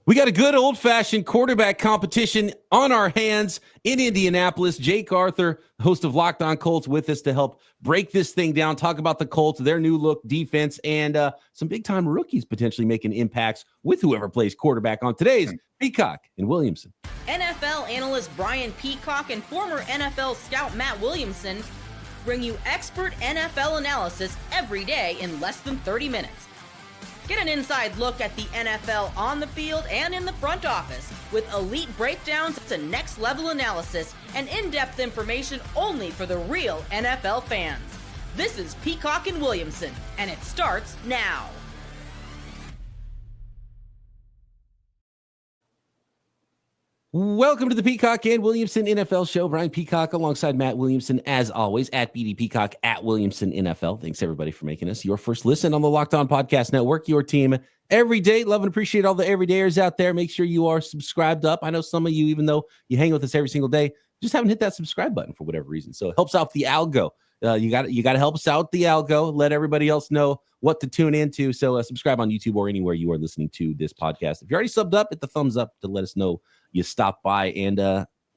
We got a good old-fashioned quarterback competition on our hands in Indianapolis. Jake Arthur, host of Locked On Colts, with us to help break this thing down, talk about the Colts, their new look defense, and some big-time rookies potentially making impacts with whoever plays quarterback on today's Peacock and Williamson. NFL analyst Brian Peacock and former NFL scout Matt Williamson bring you expert NFL analysis every day in less than 30 minutes. Get an inside look at the NFL on the field and in the front office with elite breakdowns to next-level analysis and in-depth information only for the real NFL fans. This is Peacock and Williamson, and it starts now. Welcome to the Peacock and Williamson NFL Show. Brian Peacock alongside Matt Williamson, as always, at BD Peacock, at Williamson NFL. Thanks, everybody, for making us your first listen on the Locked On Podcast Network, your team every day. Love and appreciate all the everydayers out there. Make sure you are subscribed up. I know some of you, even though you hang with us every single day, just haven't hit that subscribe button for whatever reason. So it helps out the algo. You got to help us out the algo. Let everybody else know what to tune into. So subscribe on YouTube or anywhere you are listening to this podcast. If you're already subbed up, hit the thumbs up to let us know you stop by. And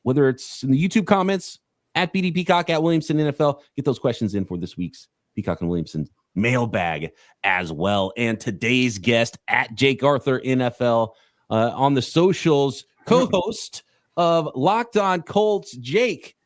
whether it's in the YouTube comments, at BD Peacock, at Williamson NFL, get those questions in for this week's Peacock and Williamson mailbag as well. And today's guest, at Jake Arthur NFL on the socials, co-host of Locked On Colts. Jake,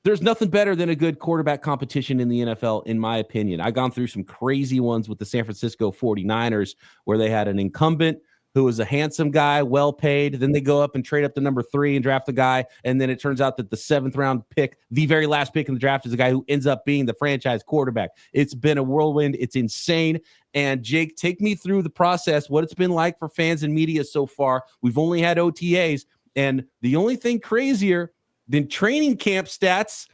there's nothing better than a good quarterback competition in the NFL, in my opinion. I've gone through some crazy ones with the San Francisco 49ers where they had an incumbent who was a handsome guy, well paid. Then they go up and trade up to number 3 and draft the guy. And then it turns out that the 7th round pick, the very last pick in the draft, is a guy who ends up being the franchise quarterback. It's been a whirlwind. It's insane. And Jake, take me through the process, what it's been like for fans and media so far. We've only had OTAs. And the only thing crazier than training camp stats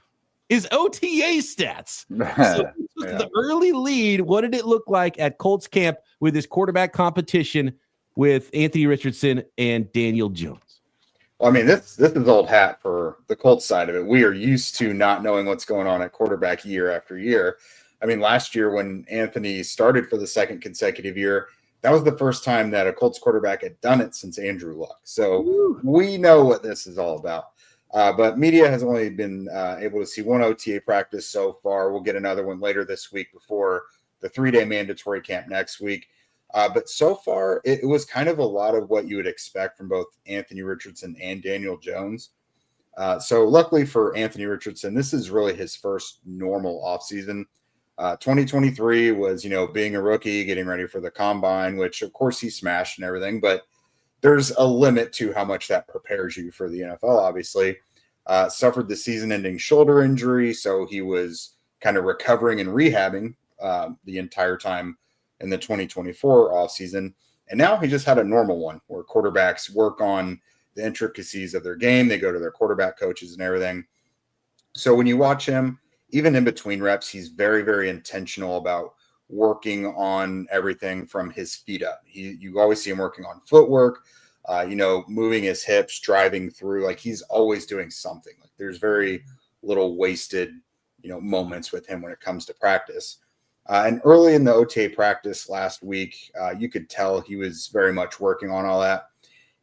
is OTA stats. So the early lead, what did it look like at Colts camp with this quarterback competition with Anthony Richardson and Daniel Jones? Well, I mean, this is old hat for the Colts side of it. We are used to not knowing what's going on at quarterback year after year. I mean, last year when Anthony started for the second consecutive year, that was the first time that a Colts quarterback had done it since Andrew Luck. So we know what this is all about. But media has only been able to see one OTA practice so far. We'll get another one later this week before the 3-day mandatory camp next week. But so far, it was kind of a lot of what you would expect from both Anthony Richardson and Daniel Jones. So luckily for Anthony Richardson, this is really his first normal offseason. 2023 was, being a rookie, getting ready for the combine, which of course he smashed and everything, but there's a limit to how much that prepares you for the NFL, obviously. Suffered the season-ending shoulder injury, so he was kind of recovering and rehabbing the entire time in the 2024 offseason. And now he just had a normal one where quarterbacks work on the intricacies of their game. They go to their quarterback coaches and everything. So when you watch him, even in between reps, he's very, very intentional about working on everything from his feet up. You always see him working on footwork, moving his hips, driving through. Like, he's always doing something. Like, there's very little wasted, moments with him when it comes to practice. And early in the OTA practice last week, you could tell he was very much working on all that.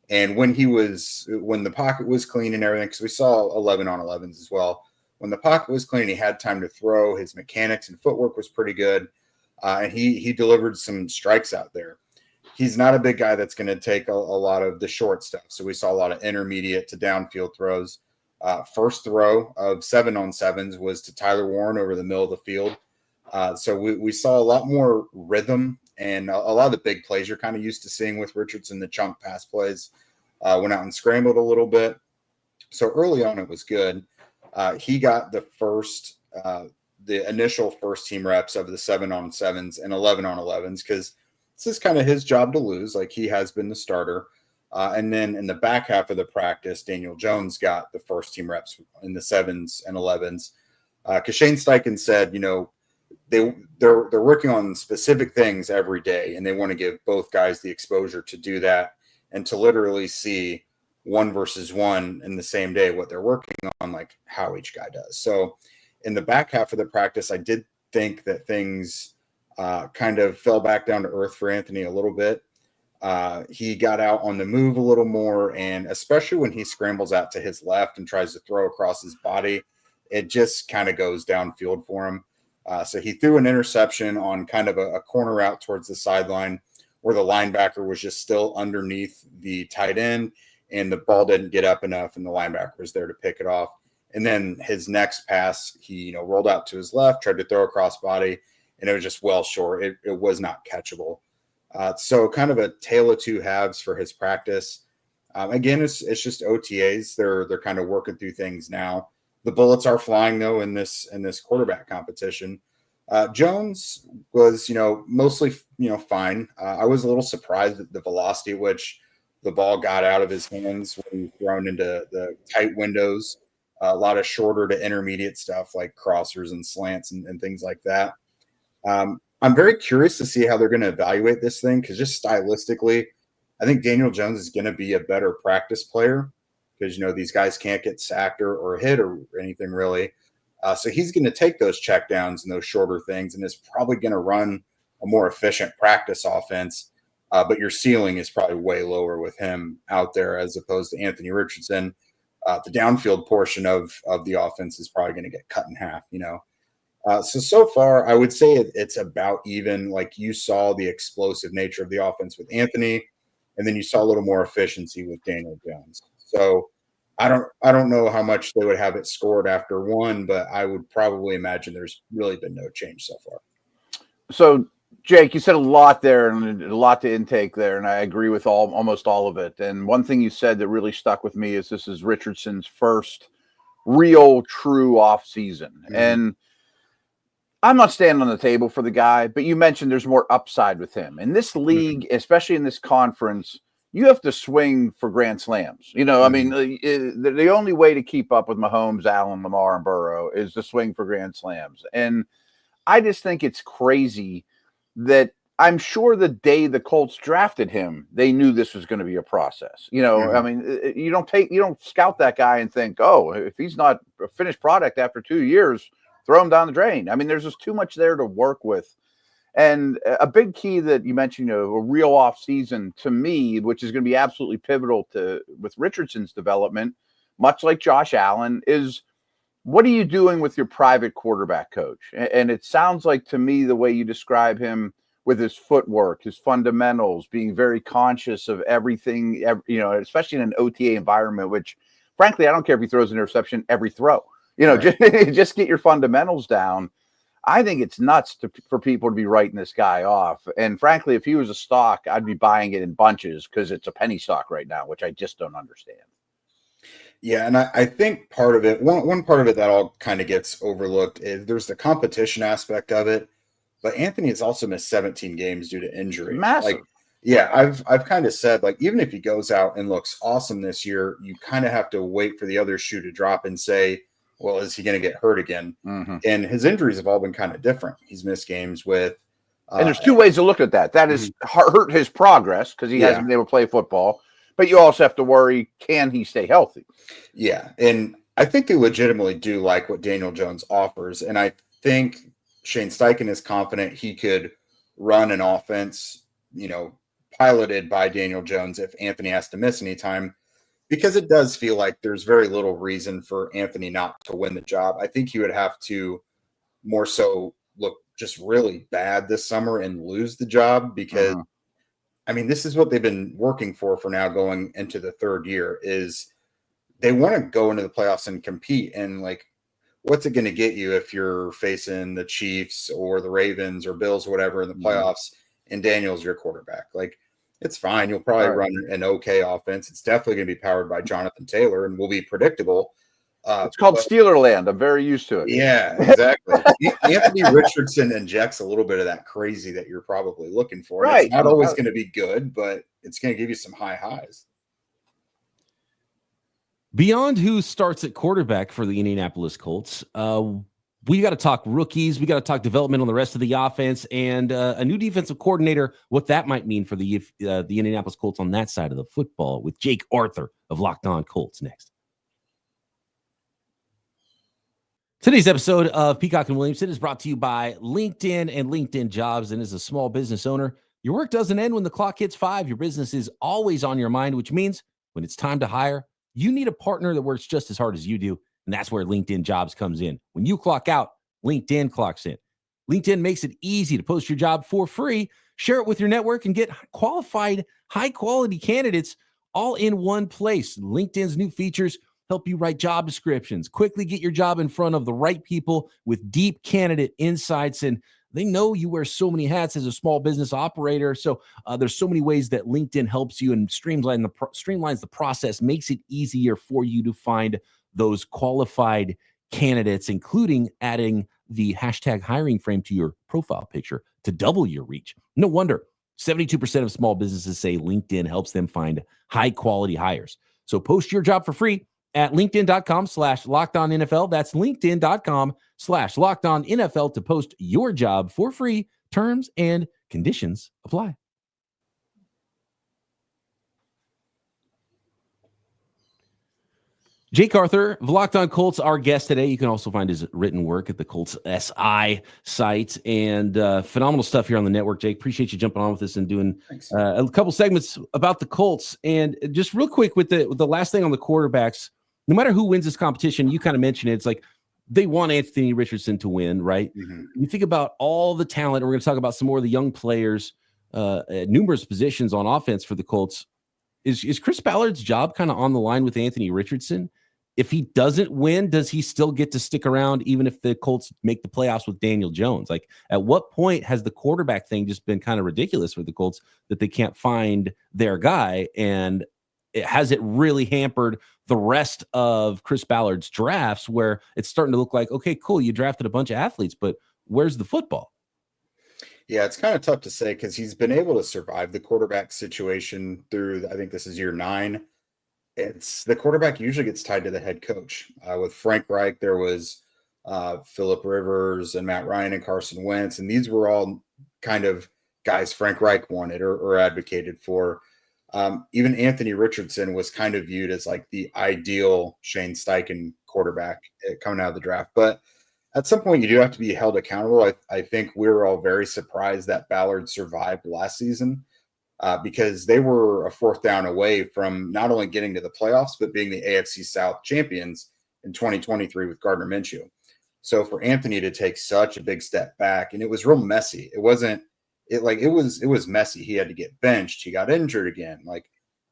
And when the pocket was clean and everything, because we saw 11 on 11s as well. When the pocket was clean, he had time to throw. His mechanics and footwork was pretty good. And he delivered some strikes out there. He's not a big guy that's going to take a lot of the short stuff. So we saw a lot of intermediate to downfield throws. First throw of 7-on-7s was to Tyler Warren over the middle of the field. So we saw a lot more rhythm, and a lot of the big plays you're kind of used to seeing with Richardson. The chunk pass plays went out and scrambled a little bit. So early on, it was good. He got the initial first team reps of the 7-on-7s and 11-on-11s, because this is kind of his job to lose. Like, he has been the starter. And then in the back half of the practice, Daniel Jones got the first team reps in the 7s and 11s. Because Shane Steichen said, they're working on specific things every day, and they want to give both guys the exposure to do that and to literally see 1 versus 1 in the same day, what they're working on, like how each guy does. So in the back half of the practice, I did think that things kind of fell back down to earth for Anthony a little bit. He got out on the move a little more, and especially when he scrambles out to his left and tries to throw across his body, it just kind of goes downfield for him. So he threw an interception on kind of a corner out towards the sideline where the linebacker was just still underneath the tight end, and the ball didn't get up enough, and the linebacker was there to pick it off. And then his next pass, he rolled out to his left, tried to throw across body, and it was just well short. It was not catchable. So kind of a tale of two halves for his practice. Again, it's just OTAs. They're kind of working through things now. The bullets are flying though in this quarterback competition. Jones was mostly fine. I was a little surprised at the velocity at which the ball got out of his hands when he was thrown into the tight windows. A lot of shorter to intermediate stuff like crossers and slants and things like that. I'm very curious to see how they're going to evaluate this thing, because just stylistically, I think Daniel Jones is going to be a better practice player because, these guys can't get sacked or hit or anything really. So he's going to take those checkdowns and those shorter things and is probably going to run a more efficient practice offense. But your ceiling is probably way lower with him out there as opposed to Anthony Richardson. The downfield portion of the offense is probably going to get cut in half, So far, I would say it's about even. Like, you saw the explosive nature of the offense with Anthony, and then you saw a little more efficiency with Daniel Jones. So I don't know how much they would have it scored after one, but I would probably imagine there's really been no change so far. So, Jake, you said a lot there and a lot to intake there, and I agree with almost all of it. And one thing you said that really stuck with me is this is Richardson's first real, true off season. Mm-hmm. And I'm not standing on the table for the guy, but you mentioned there's more upside with him. In this league, especially in this conference, you have to swing for grand slams. I mean, the only way to keep up with Mahomes, Allen, Lamar, and Burrow is to swing for grand slams. And I just think it's crazy that I'm sure the day the Colts drafted him, they knew this was going to be a process. I mean, you don't scout that guy and think, oh, if he's not a finished product after 2 years, throw him down the drain. I mean, there's just too much there to work with. And a big key that you mentioned, a real off season to me, which is going to be absolutely pivotal with Richardson's development, much like Josh Allen, is what are you doing with your private quarterback coach? And it sounds like to me, the way you describe him with his footwork, his fundamentals, being very conscious of everything, especially in an OTA environment, which frankly, I don't care if he throws an interception every throw. Right. Just get your fundamentals down. I think it's nuts for people to be writing this guy off. And frankly, if he was a stock, I'd be buying it in bunches because it's a penny stock right now, which I just don't understand. Yeah, and I think part of it, one part of it that all kind of gets overlooked is there's the competition aspect of it. But Anthony has also missed 17 games due to injury. Massive. I've kind of said, even if he goes out and looks awesome this year, you kind of have to wait for the other shoe to drop and say, well, is he going to get hurt again? Mm-hmm. And his injuries have all been kind of different. He's missed games with. And there's two ways to look at that. That is hurt his progress because he hasn't been able to play football. But you also have to worry, can he stay healthy? Yeah. And I think they legitimately do like what Daniel Jones offers. And I think Shane Steichen is confident he could run an offense, piloted by Daniel Jones if Anthony has to miss any time. Because it does feel like there's very little reason for Anthony not to win the job. I think he would have to more so look just really bad this summer and lose the job because, this is what they've been working for now going into the third year is they want to go into the playoffs and compete. And what's it going to get you if you're facing the Chiefs or the Ravens or Bills or whatever in the playoffs and Daniel's your quarterback? It's fine. You'll probably run an okay offense. It's definitely going to be powered by Jonathan Taylor and will be predictable. It's called Steelerland. I'm very used to it. Yeah, exactly. Anthony Richardson injects a little bit of that crazy that you're probably looking for. Right. It's not always going to be good, but it's going to give you some high highs. Beyond who starts at quarterback for the Indianapolis Colts, we got to talk rookies. We got to talk development on the rest of the offense and a new defensive coordinator, what that might mean for the Indianapolis Colts on that side of the football with Jake Arthur of Locked On Colts next. Today's episode of Peacock and Williamson is brought to you by LinkedIn and LinkedIn Jobs. And as a small business owner, Your work doesn't end when the clock hits 5. Your business is always on your mind, which means when it's time to hire, you need a partner that works just as hard as you do. And that's where LinkedIn Jobs comes in. When you clock out, LinkedIn clocks in. LinkedIn makes it easy to post your job for free, share it with your network, and get qualified, high-quality candidates all in one place. LinkedIn's new features help you write job descriptions, quickly get your job in front of the right people with deep candidate insights. And they know you wear so many hats as a small business operator. So there's so many ways that LinkedIn helps you and streamlines the process, makes it easier for you to find those qualified candidates, including adding the hashtag hiring frame to your profile picture to double your reach. No wonder 72% of small businesses say LinkedIn helps them find high quality hires. So post your job for free at linkedin.com/lockedonnfl. That's linkedin.com/lockedonnfl to post your job for free. Terms and conditions apply. Jake Arthur of Locked On Colts, our guest today. You can also find his written work at the Colts SI site, and phenomenal stuff here on the network. Jake, appreciate you jumping on with us and doing a couple segments about the Colts. And just real quick with the last thing on the quarterbacks, no matter who wins this competition, you kind of mentioned it, it's like they want Anthony Richardson to win, right? Mm-hmm. You think about all the talent. We're going to talk about some more of the young players at numerous positions on offense for the Colts. Is Chris Ballard's job kind of on the line with Anthony Richardson? If he doesn't win, does he still get to stick around even if the Colts make the playoffs with Daniel Jones? Like, at what point has the quarterback thing just been kind of ridiculous for the Colts that they can't find their guy? And has it really hampered the rest of Chris Ballard's drafts where it's starting to look like, okay, cool, you drafted a bunch of athletes, but where's the football? Yeah, it's kind of tough to say because he's been able to survive the quarterback situation through, I think this is year 9. It's the quarterback usually gets tied to the head coach. With Frank Reich, there was Phillip Rivers and Matt Ryan and Carson Wentz, and these were all kind of guys Frank Reich wanted or advocated for. Even Anthony Richardson was kind of viewed as like the ideal Shane Steichen quarterback coming out of the draft. But at some point, you do have to be held accountable. I think we were all very surprised that Ballard survived last season. Because they were a 4th down away from not only getting to the playoffs, but being the AFC South champions in 2023 with Gardner Minshew. So for Anthony to take such a big step back, and it was real messy. It was messy. He had to get benched. He got injured again. Like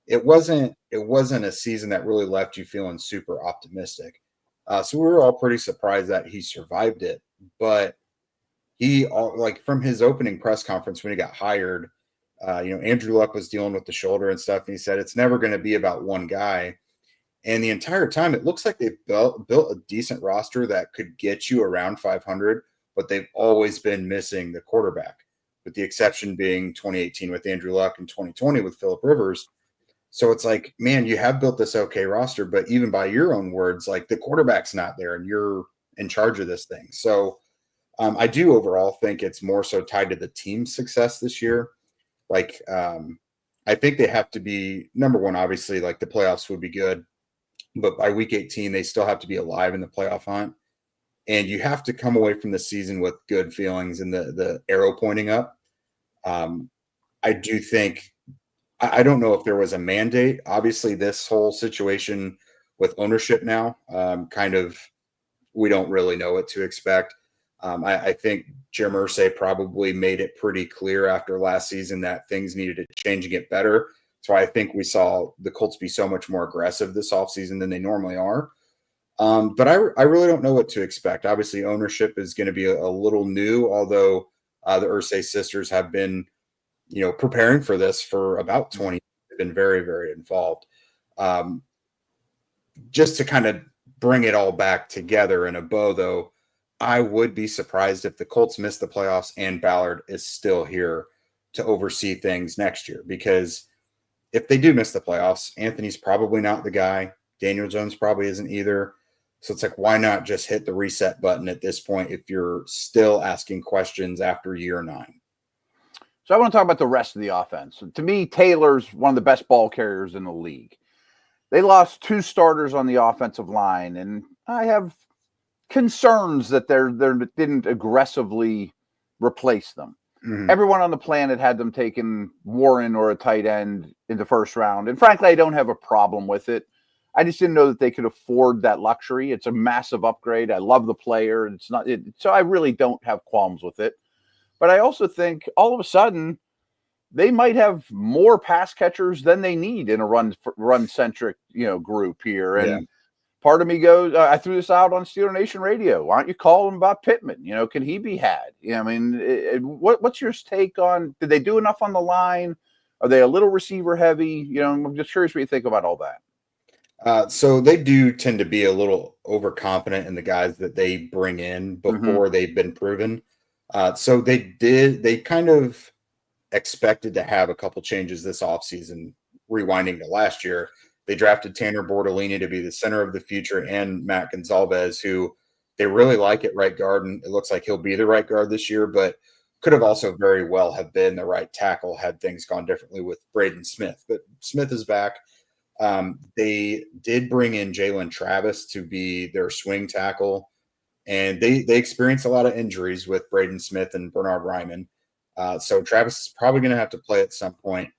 it wasn't a season that really left you feeling super optimistic. So we were all pretty surprised that he survived it. But he, like from his opening press conference when he got hired, Andrew Luck was dealing with the shoulder and stuff. And he said, it's never going to be about one guy. And the entire time, it looks like they've built a decent roster that could get you around 500, but they've always been missing the quarterback, with the exception being 2018 with Andrew Luck and 2020 with Phillip Rivers. So it's like, man, you have built this okay roster, but even by your own words, like the quarterback's not there and you're in charge of this thing. So I do overall think it's more so tied to the team's success this year. Like, I think they have to be number one, obviously, like the playoffs would be good, but by week 18, they still have to be alive in the playoff hunt. And you have to come away from the season with good feelings and the arrow pointing up. I do think, I don't know if there was a mandate. Obviously, this whole situation with ownership now, we don't really know what to expect. I think Jim Irsay probably made it pretty clear after last season that things needed to change and get better. So I think we saw the Colts be so much more aggressive this offseason than they normally are. But I really don't know what to expect. Obviously, ownership is going to be a little new, although the Irsay sisters have been, preparing for this for about 20 years. They've been very, very involved. Just to kind of bring it all back together in a bow, though, I would be surprised if the Colts miss the playoffs and Ballard is still here to oversee things next year. Because if they do miss the playoffs, Anthony's probably not the guy. Daniel Jones probably isn't either. So it's like, why not just hit the reset button at this point if you're still asking questions after year 9? So I want to talk about the rest of the offense. To me, Taylor's one of the best ball carriers in the league. They lost 2 starters on the offensive line, and I have concerns that they didn't aggressively replace them. Everyone on the planet had them taking Warren or a tight end in the first round. And frankly, I don't have a problem with it. I just didn't know that they could afford that luxury. It's a massive upgrade. I love the player. So I really don't have qualms with it. But I also think all of a sudden they might have more pass catchers than they need in a run centric, group here. And part of me goes, I threw this out on Steeler Nation Radio. Why don't you call him about Pittman? Can he be had? What's your take on, did they do enough on the line? Are they a little receiver heavy? I'm just curious what you think about all that. So they do tend to be a little overconfident in the guys that they bring in before they've been proven. So they kind of expected to have a couple changes this offseason, rewinding to last year. They drafted Tanner Bortolini to be the center of the future, and Matt Gonzalez, who they really like at right guard, and it looks like he'll be the right guard this year, but could have also very well have been the right tackle had things gone differently with Braden Smith. But Smith is back. They did bring in Jalen Travis to be their swing tackle, and they experienced a lot of injuries with Braden Smith and Bernard Ryman. So Travis is probably going to have to play at some point.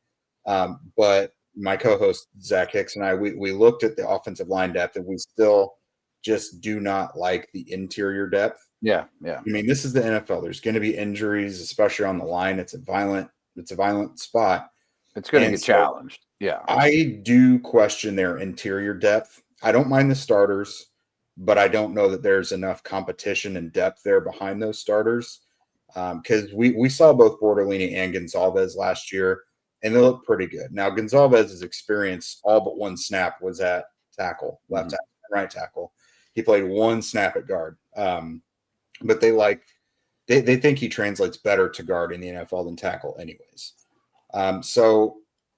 But my co-host Zach Hicks and I, we looked at the offensive line depth, and we still just do not like the interior depth. Yeah. I mean, this is the NFL. There's going to be injuries, especially on the line. It's a violent spot. It's going to get challenged. Yeah. I do question their interior depth. I don't mind the starters, but I don't know that there's enough competition and depth there behind those starters. Because we saw both Bortolini and Gonzalez last year, and they look pretty good. Now, Gonzalez's experience, all but one snap, was at tackle, left tackle, right tackle. He played one snap at guard. But they think he translates better to guard in the NFL than tackle anyways. So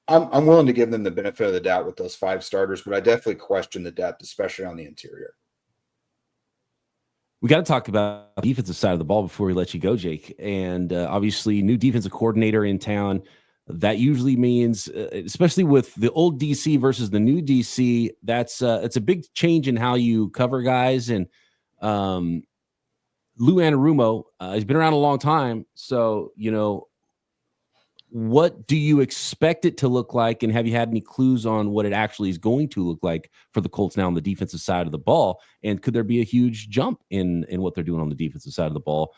I'm willing to give them the benefit of the doubt with those 5 starters, but I definitely question the depth, especially on the interior. We got to talk about the defensive side of the ball before we let you go, Jake. And obviously, new defensive coordinator in town. That usually means, especially with the old DC versus the new DC, it's a big change in how you cover guys. And Lou Anarumo has been around a long time. So, what do you expect it to look like? And have you had any clues on what it actually is going to look like for the Colts now on the defensive side of the ball? And could there be a huge jump in what they're doing on the defensive side of the ball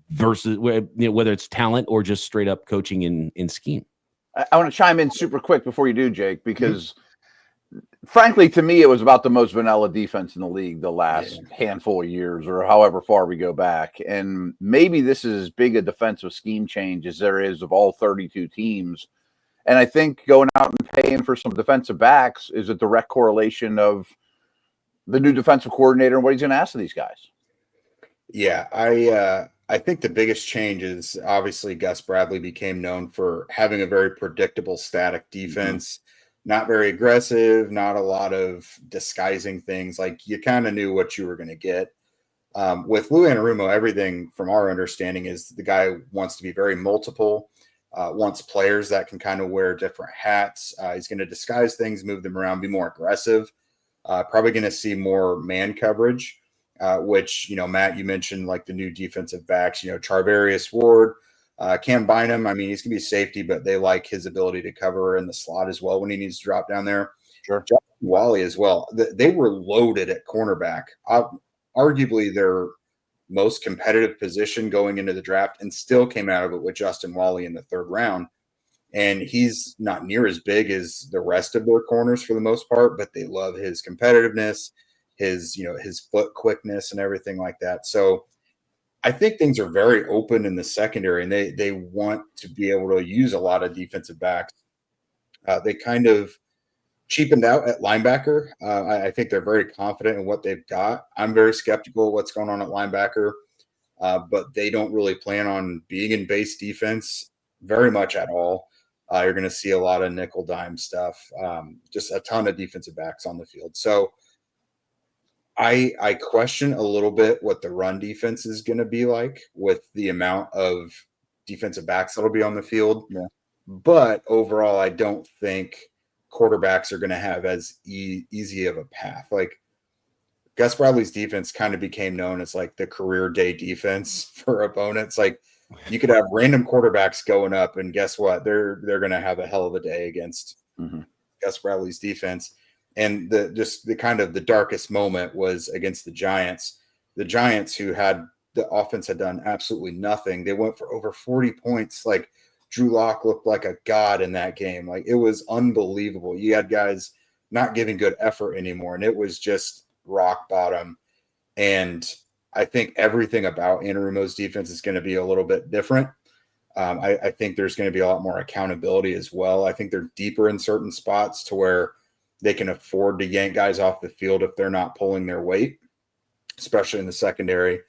versus whether it's talent or just straight up coaching in scheme? I want to chime in super quick before you do, Jake, because frankly, to me, it was about the most vanilla defense in the league the last handful of years or however far we go back. And maybe this is as big a defensive scheme change as there is of all 32 teams. And I think going out and paying for some defensive backs is a direct correlation of the new defensive coordinator and what he's going to ask of these guys. Yeah, I think the biggest change is obviously Gus Bradley became known for having a very predictable, static defense. Not very aggressive, not a lot of disguising things. Like you kind of knew what you were going to get. With Lou Anarumo, everything from our understanding is the guy wants to be very multiple, wants players that can kind of wear different hats. He's going to disguise things, move them around, be more aggressive. Probably going to see more man coverage, which, Matt, you mentioned like the new defensive backs, Charvarius Ward, Cam Bynum. I mean, he's going to be safety, but they like his ability to cover in the slot as well when he needs to drop down there. Sure. Justin Wally as well. They were loaded at cornerback, arguably their most competitive position going into the draft, and still came out of it with Justin Wally in the 3rd round. And he's not near as big as the rest of their corners for the most part, but they love his competitiveness, his foot quickness and everything like that. So I think things are very open in the secondary, and they want to be able to use a lot of defensive backs. They kind of cheapened out at linebacker. I think they're very confident in what they've got. I'm very skeptical of what's going on at linebacker, but they don't really plan on being in base defense very much at all. You're going to see a lot of nickel dime stuff, just a ton of defensive backs on the field. So I question a little bit what the run defense is going to be like with the amount of defensive backs that'll be on the field. Yeah. But overall, I don't think quarterbacks are going to have as easy of a path. Like Gus Bradley's defense kind of became known as like the career day defense for opponents. Like you could have random quarterbacks going up, and guess what? They're going to have a hell of a day against Gus Bradley's defense. And the kind of the darkest moment was against the Giants. The Giants, who had the offense had done absolutely nothing. They went for over 40 points. Like Drew Lock looked like a god in that game. Like it was unbelievable. You had guys not giving good effort anymore, and it was just rock bottom. And I think everything about Anarumo's defense is going to be a little bit different. I think there's going to be a lot more accountability as well. I think they're deeper in certain spots to where they can afford to yank guys off the field if they're not pulling their weight, especially in the secondary.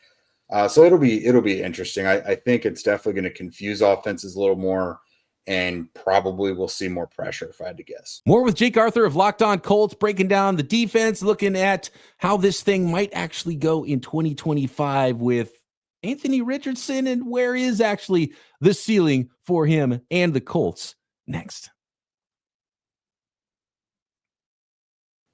So it'll be interesting. I think it's definitely going to confuse offenses a little more, and probably we'll see more pressure if I had to guess. More with Jake Arthur of Locked On Colts, breaking down the defense, looking at how this thing might actually go in 2025 with Anthony Richardson, and where is actually the ceiling for him and the Colts next.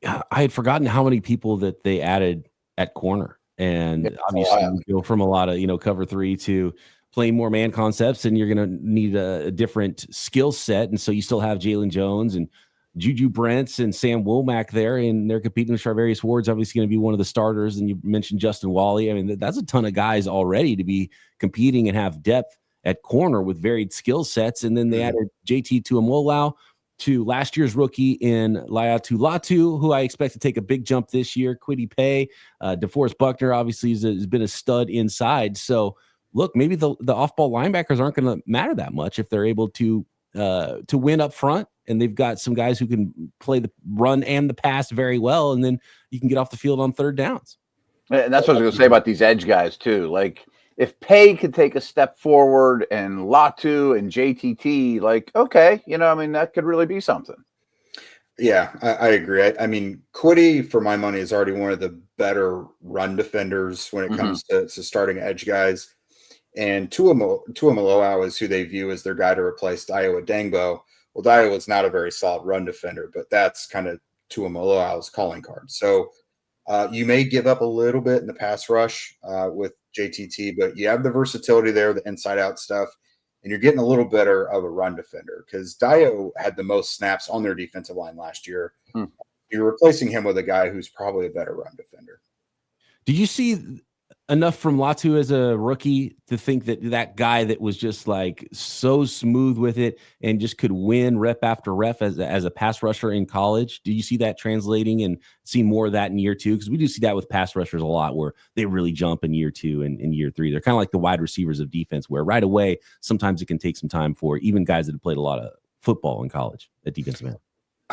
I had forgotten how many people that they added at corner. And obviously you go from a lot of, cover three to playing more man concepts, and you're going to need a different skill set. And so you still have Jalen Jones and Juju Brents and Sam Womack there, and they're competing with Charvarius Ward's obviously going to be one of the starters. And you mentioned Justin Wally. I mean, that's a ton of guys already to be competing and have depth at corner with varied skill sets. And then they added JT Tuimoloau to last year's rookie in Laiatu Latu, who I expect to take a big jump this year. Kwity Paye, DeForest Buckner obviously has been a stud inside. So look, maybe the off-ball linebackers aren't going to matter that much if they're able to win up front, and they've got some guys who can play the run and the pass very well, and then you can get off the field on third downs. And that's what I was going to say about these edge guys too. Like if Paye could take a step forward and Latu and JTT, like, okay, that could really be something. Yeah, I agree. I mean, Kwity, for my money, is already one of the better run defenders when it comes to starting edge guys. And Tuimoloau is who they view as their guy to replace Dayo Adangbo. Well, Dayo was not a very solid run defender, but that's kind of Tuimoloau's calling card. So you may give up a little bit in the pass rush with JTT, but you have the versatility there, the inside-out stuff, and you're getting a little better of a run defender because Dayo had the most snaps on their defensive line last year. You're replacing him with a guy who's probably a better run defender. Did you see enough from Latu as a rookie to think that guy that was just like so smooth with it and just could win rep after rep as a pass rusher in college? Do you see that translating and see more of that in year two? Because we do see that with pass rushers a lot where they really jump in year two and in year three. They're kind of like the wide receivers of defense where right away, sometimes it can take some time for even guys that have played a lot of football in college at defensive end.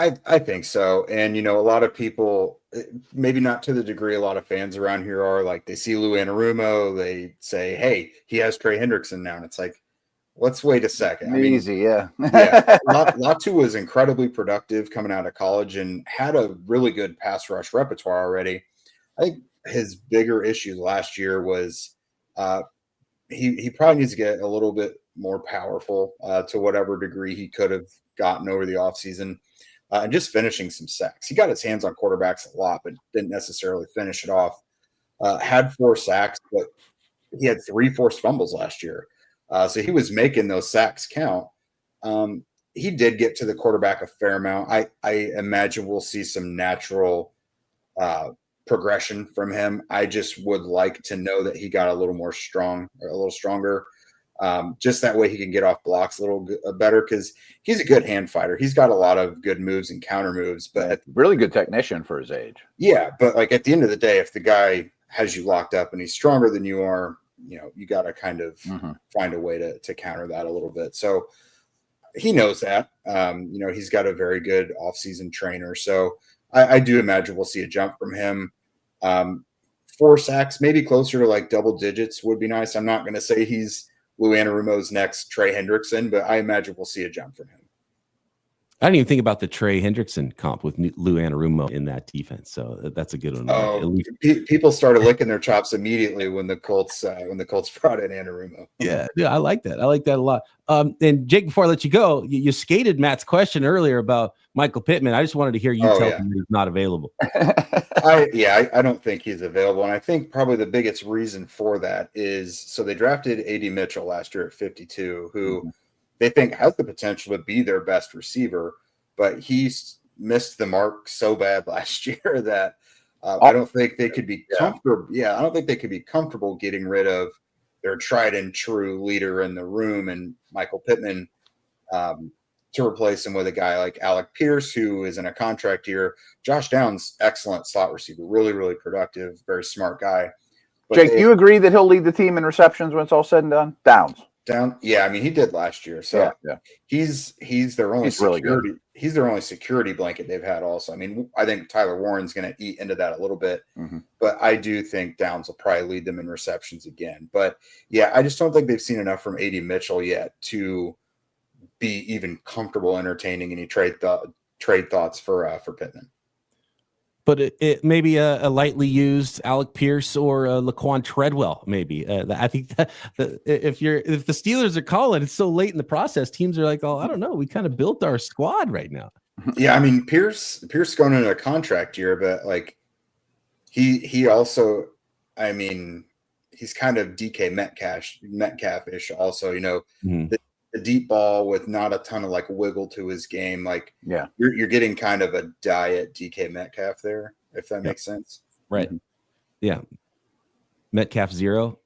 I think so. And, a lot of people, maybe not to the degree a lot of fans around here are, like they see Lou Anarumo, they say, hey, he has Trey Hendrickson now. And it's like, let's wait a second. Easy, yeah. Latu was incredibly productive coming out of college and had a really good pass rush repertoire already. I think his bigger issue last year was he probably needs to get a little bit more powerful to whatever degree he could have gotten over the offseason. And just finishing some sacks. He got his hands on quarterbacks a lot, but didn't necessarily finish it off. Had 4 sacks, but he had 3 forced fumbles last year. So he was making those sacks count. He did get to the quarterback a fair amount. I imagine we'll see some natural progression from him. I just would like to know that he got a little stronger. Just that way he can get off blocks a little better because he's a good hand fighter. He's got a lot of good moves and counter moves, but really good technician for his age. Yeah, but like at the end of the day, if the guy has you locked up and he's stronger than you are, you got to kind of find a way to counter that a little bit. So he knows that. He's got a very good offseason trainer. So I do imagine we'll see a jump from him. 4 sacks, maybe closer to like double digits would be nice. I'm not going to say he's Lou Anarumo's next Trey Hendrickson, but I imagine we'll see a jump from him. I didn't even think about the Trey Hendrickson comp with Lou Anarumo in that defense, so that's a good one. Oh, people started licking their chops immediately when the Colts brought in Anarumo. Yeah, I like that. I like that a lot. And Jake, before I let you go, you skated Matt's question earlier about Michael Pittman. I just wanted to hear you tell him he's not available. I don't think he's available. And I think probably the biggest reason for that is, so they drafted A.D. Mitchell last year at 52, who they think has the potential to be their best receiver, but he's missed the mark so bad last year that I don't think they could be comfortable. Yeah, I don't think they could be comfortable getting rid of their tried and true leader in the room and Michael Pittman to replace him with a guy like Alec Pierce, who is in a contract year. Josh Downs, excellent slot receiver, really, really productive, very smart guy. But Jake, do you agree that he'll lead the team in receptions when it's all said and done? Downs. Yeah, I mean, he did last year. So he's their only security. Really he's their only security blanket they've had also. I mean, I think Tyler Warren's going to eat into that a little bit, but I do think Downs will probably lead them in receptions again. But yeah, I just don't think they've seen enough from A.D. Mitchell yet to be even comfortable entertaining any trade thoughts for Pittman. But it may be a lightly used Alec Pierce or Laquan Treadwell. Maybe I think that if the Steelers are calling, it's so late in the process. Teams are like, oh, I don't know. We kind of built our squad right now. Yeah, I mean, Pierce going into a contract year, but like he also, I mean, he's kind of DK Metcalf-ish also. You know, the deep ball with not a ton of like wiggle to his game. Like, you're getting kind of a diet DK Metcalf there, if that makes sense. Right. Yeah. Metcalf zero.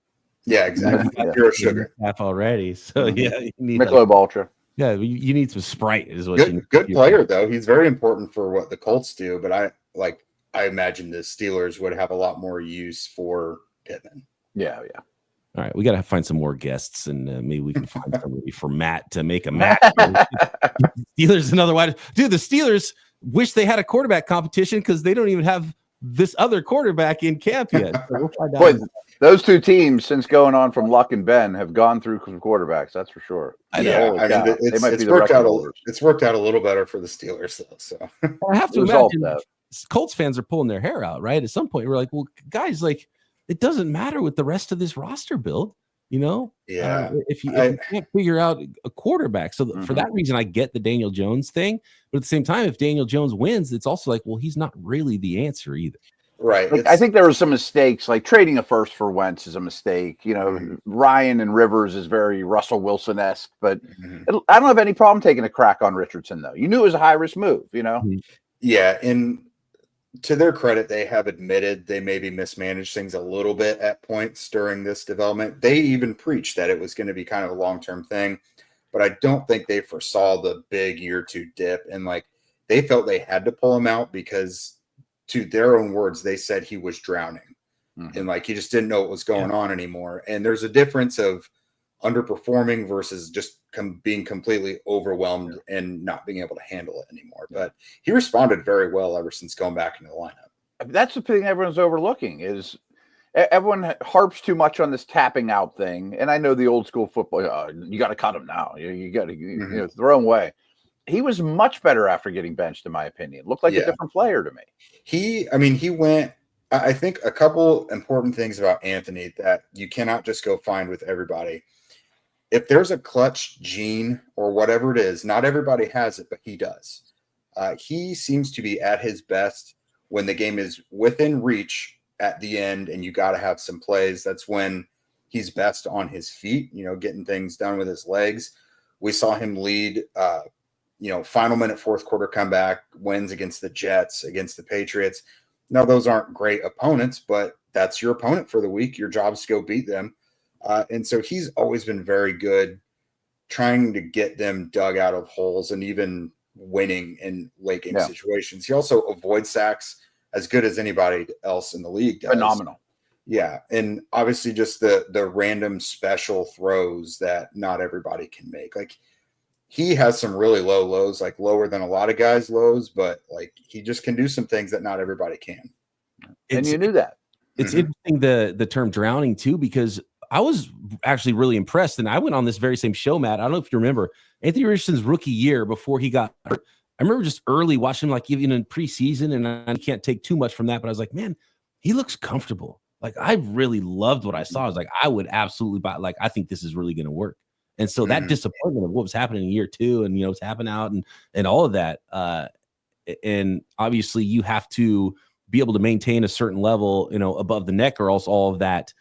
Yeah, exactly. Zero sugar. Metcalf already. So yeah, you need Michelob Ultra. Yeah, you need some Sprite is what you need. Good player though. He's very important for what the Colts do, but I imagine the Steelers would have a lot more use for Pittman. Yeah. All right, we got to find some more guests, and maybe we can find somebody for Matt to make a match. Steelers another wide. Dude, the Steelers wish they had a quarterback competition because they don't even have this other quarterback in camp yet. So we'll find out. Boy, those two teams, since going on from Luck and Ben, have gone through some quarterbacks. That's for sure. I know. I mean, it's worked out a little better for the Steelers, though. So I have to imagine that Colts fans are pulling their hair out, right? At some point, we're like, well, guys, like, it doesn't matter with the rest of this roster build, you know? Yeah. If you can't figure out a quarterback. So for that reason, I get the Daniel Jones thing. But at the same time, if Daniel Jones wins, it's also like, well, he's not really the answer either. Right. Like, I think there were some mistakes, like trading a first for Wentz is a mistake. You know, Ryan and Rivers is very Russell Wilson-esque, but I don't have any problem taking a crack on Richardson, though. You knew it was a high-risk move, you know? Yeah, and to their credit, they have admitted they maybe mismanaged things a little bit at points during this development. They even preached that it was going to be kind of a long-term thing, but I don't think they foresaw the big year 2 dip. And like, they felt they had to pull him out because, to their own words, they said he was drowning and like, he just didn't know what was going on anymore. And there's a difference of underperforming versus just being completely overwhelmed and not being able to handle it anymore. But he responded very well ever since going back into the lineup. That's the thing everyone's overlooking is everyone harps too much on this tapping out thing. And I know the old school football, you got to cut him now. You got to you know, throw him away. He was much better after getting benched, in my opinion. Looked like a different player to me. He went, I think a couple important things about Anthony that you cannot just go find with everybody. If there's a clutch gene or whatever it is, not everybody has it, but he does. He seems to be at his best when the game is within reach at the end and you got to have some plays. That's when he's best on his feet, you know, getting things done with his legs. We saw him lead, final minute fourth quarter comeback wins against the Jets, against the Patriots. Now, those aren't great opponents, but that's your opponent for the week. Your job is to go beat them. And so he's always been very good trying to get them dug out of holes and even winning in late game situations. He also avoids sacks as good as anybody else in the league does. Phenomenal. Yeah. And obviously just the random special throws that not everybody can make. Like, he has some really low lows, like lower than a lot of guys' lows, but like he just can do some things that not everybody can. And you knew that. It's interesting the term drowning too, because I was actually really impressed. And I went on this very same show, Matt. I don't know if you remember Anthony Richardson's rookie year before he got hurt. I remember just early watching him, like even in preseason, and I can't take too much from that, but I was like, man, he looks comfortable. Like, I really loved what I saw. I was like, I would absolutely buy, like, I think this is really going to work. And so that disappointment of what was happening in year 2 and, it's happening out and all of that. And obviously you have to be able to maintain a certain level, above the neck, or else all of that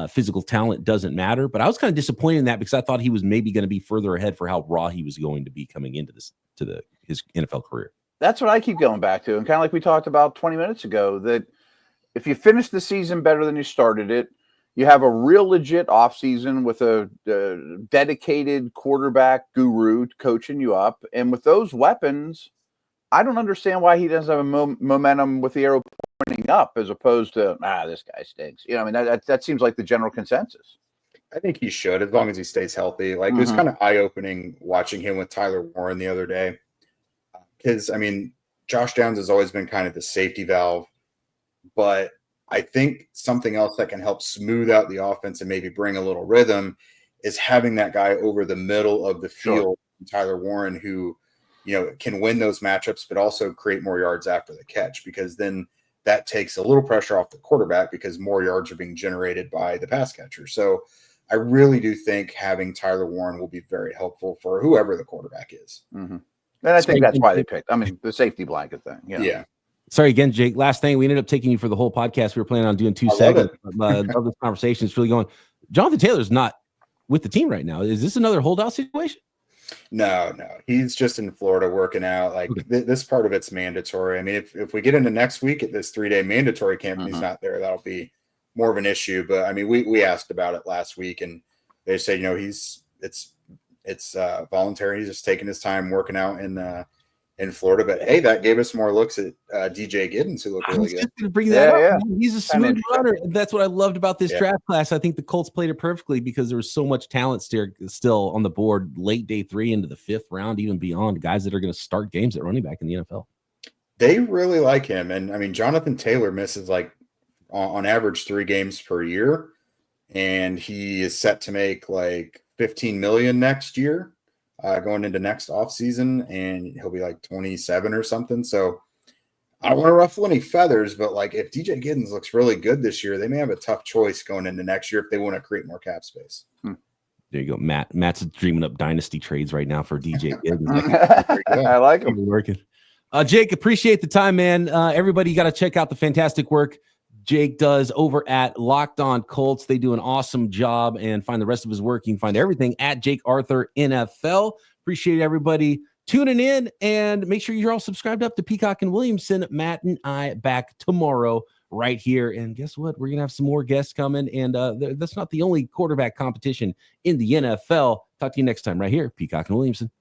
physical talent doesn't matter. But I was kind of disappointed in that because I thought he was maybe going to be further ahead for how raw he was going to be coming into his NFL career. That's what I keep going back to. And kind of like we talked about 20 minutes ago, that if you finish the season better than you started it, you have a real legit offseason with a dedicated quarterback guru coaching you up. And with those weapons, I don't understand why he doesn't have a momentum with the arrow pointing up as opposed to, this guy stinks. That seems like the general consensus. I think he should, as long as he stays healthy. Like, it was kind of eye-opening watching him with Tyler Warren the other day. Because, Josh Downs has always been kind of the safety valve. But I think something else that can help smooth out the offense and maybe bring a little rhythm is having that guy over the middle of the field, Tyler Warren, who, can win those matchups, but also create more yards after the catch, because then that takes a little pressure off the quarterback because more yards are being generated by the pass catcher. So I really do think having Tyler Warren will be very helpful for whoever the quarterback is. And I think that's why they picked, the safety blanket thing. Yeah. Sorry again, Jake. Last thing, we ended up taking you for the whole podcast. We were planning on doing 2 segments. Love this conversation. It's really going. Jonathan Taylor's not with the team right now. Is this another holdout situation? No. He's just in Florida working out. Like, this part of it's mandatory. If we get into next week at this 3-day mandatory camp and he's not there, that'll be more of an issue. But we asked about it last week, and they said, it's voluntary. He's just taking his time working out in Florida. But hey, that gave us more looks at DJ Giddens, who looked really good. Just gonna bring that up. Yeah. He's a smooth runner. That's what I loved about this draft class. I think the Colts played it perfectly because there was so much talent still on the board late day 3 into the 5th round, even beyond, guys that are going to start games at running back in the NFL. They really like him. And Jonathan Taylor misses like on average 3 games per year, and he is set to make like $15 million next year. Going into next offseason, and he'll be like 27 or something. So I don't want to ruffle any feathers, but like, if DJ Giddens looks really good this year, they may have a tough choice going into next year if they want to create more cap space. There you go. Matt's dreaming up dynasty trades right now for DJ Giddens. I like him. Working. Jake, appreciate the time, man. Everybody, you got to check out the fantastic work Jake does over at Locked On Colts. They do an awesome job, and find the rest of his work. You can find everything at Jake Arthur NFL. Appreciate everybody tuning in, and make sure you're all subscribed up to Peacock and Williamson. Matt and I back tomorrow right here. And guess what? We're going to have some more guests coming, and that's not the only quarterback competition in the NFL. Talk to you next time right here, Peacock and Williamson.